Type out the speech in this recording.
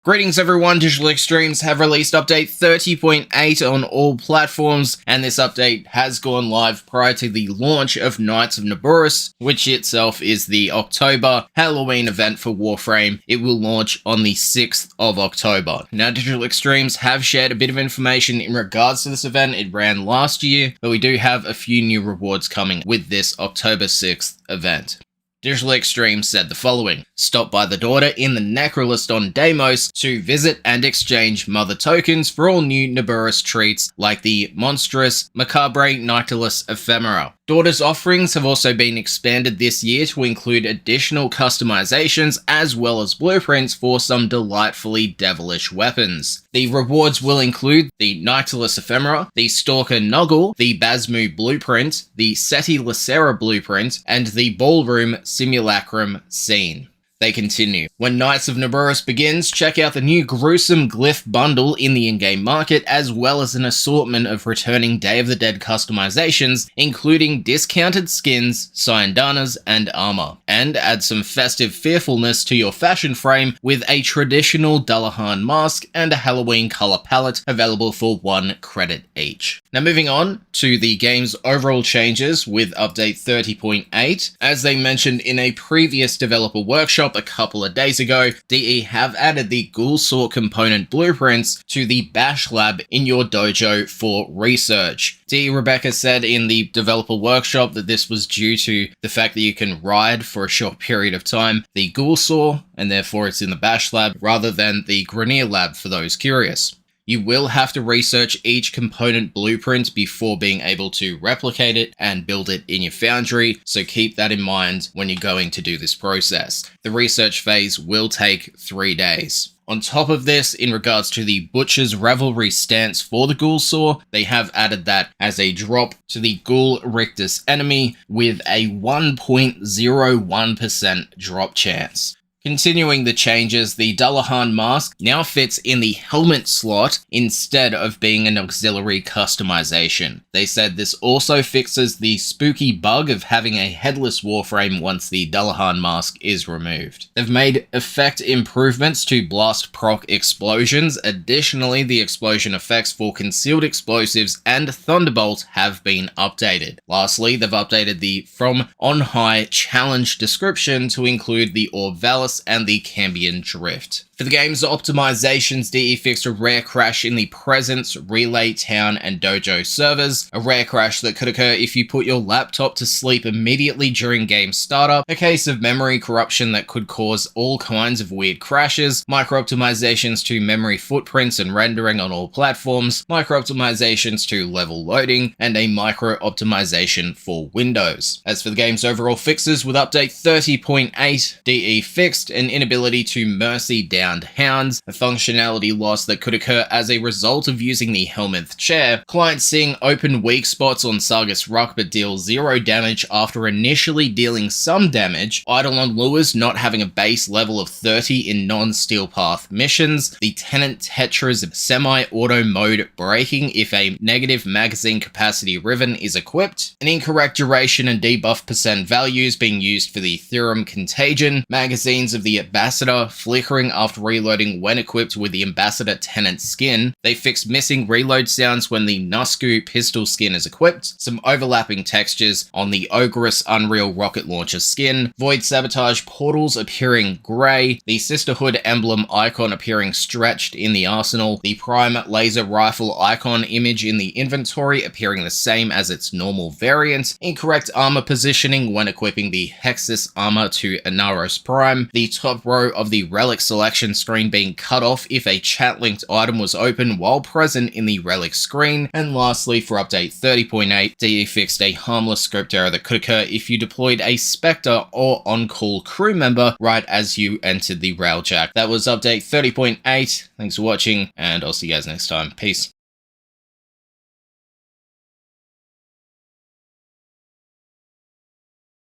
Greetings everyone, Digital Extremes have released update 30.8 on all platforms, and this update has gone live prior to the launch of Knights of Naberus, which itself is the October Halloween event for Warframe. It will launch on the 6th of October. Now, Digital Extremes have shared a bit of information in regards to this event. It ran last year, but we do have a few new rewards coming with this October 6th event. Digital Extremes said the following: stop by the daughter in the Necrolist on Deimos to visit and exchange mother tokens for all new Naberus treats like the monstrous Macabre Nihilus Ephemera. Daughter's offerings have also been expanded this year to include additional customizations as well as blueprints for some delightfully devilish weapons. The rewards will include the Nihilus Ephemera, the Stalker Noggle, the Basmu blueprint, the Seti Lacera blueprint, and the Ballroom Simulacrum scene. They continue. When Knights of Naberus begins, check out the new Gruesome Glyph bundle in the in-game market, as well as an assortment of returning Day of the Dead customizations, including discounted skins, Syandanas, and armor. And add some festive fearfulness to your fashion frame with a traditional Dullahan mask and a Halloween color palette available for 1 credit each. Now moving on to the game's overall changes with update 30.8. As they mentioned in a previous developer workshop a couple of days ago, DE have added the Ghoul Saw component blueprints to the Bash Lab in your dojo for research. DE Rebecca said in the developer workshop that this was due to the fact that you can ride for a short period of time the Ghoul Saw, and therefore it's in the Bash Lab rather than the Grenier Lab for those curious. You will have to research each component blueprint before being able to replicate it and build it in your foundry, so keep that in mind when you're going to do this process. The research phase will take 3 days. On top of this, in regards to the Butcher's Revelry stance for the Ghoul Saw, they have added that as a drop to the Ghoul Rictus enemy with a 1.01% drop chance. Continuing the changes, the Dullahan mask now fits in the helmet slot instead of being an auxiliary customization. They said this also fixes the spooky bug of having a headless Warframe once the Dullahan mask is removed. They've made effect improvements to blast proc explosions. Additionally, the explosion effects for concealed explosives and Thunderbolt have been updated. Lastly, they've updated the From On High challenge description to include the Orvalis and the Cambion Drift. For the game's optimizations, DE fixed a rare crash in the Presence, Relay, Town, and Dojo servers, a rare crash that could occur if you put your laptop to sleep immediately during game startup, a case of memory corruption that could cause all kinds of weird crashes, micro-optimizations to memory footprints and rendering on all platforms, micro-optimizations to level loading, and a micro-optimization for Windows. As for the game's overall fixes, with update 30.8, DE fixed an inability to mercy downed hounds, a functionality loss that could occur as a result of using the Helminth chair, clients seeing open weak spots on Sargus Rock but deal 0 damage after initially dealing some damage, Eidolon Lures not having a base level of 30 in non-Steel Path missions, the Tenant Tetra's semi-auto mode breaking if a negative magazine capacity ribbon is equipped, an incorrect duration and debuff percent values being used for the Theorem Contagion, magazines of the Ambassador flickering after reloading when equipped with the Ambassador Tenant skin. They fixed missing reload sounds when the Nusku pistol skin is equipped, some overlapping textures on the Ogress Unreal Rocket Launcher skin, Void Sabotage portals appearing grey, the Sisterhood emblem icon appearing stretched in the arsenal, the Prime laser rifle icon image in the inventory appearing the same as its normal variant, incorrect armor positioning when equipping the Hexus armor to Inaros Prime, the top row of the relic selection screen being cut off if a chat-linked item was open while present in the relic screen, and lastly, for update 30.8, DE fixed a harmless script error that could occur if you deployed a Spectre or on-call crew member right as you entered the railjack. That was update 30.8. Thanks for watching, and I'll see you guys next time. Peace.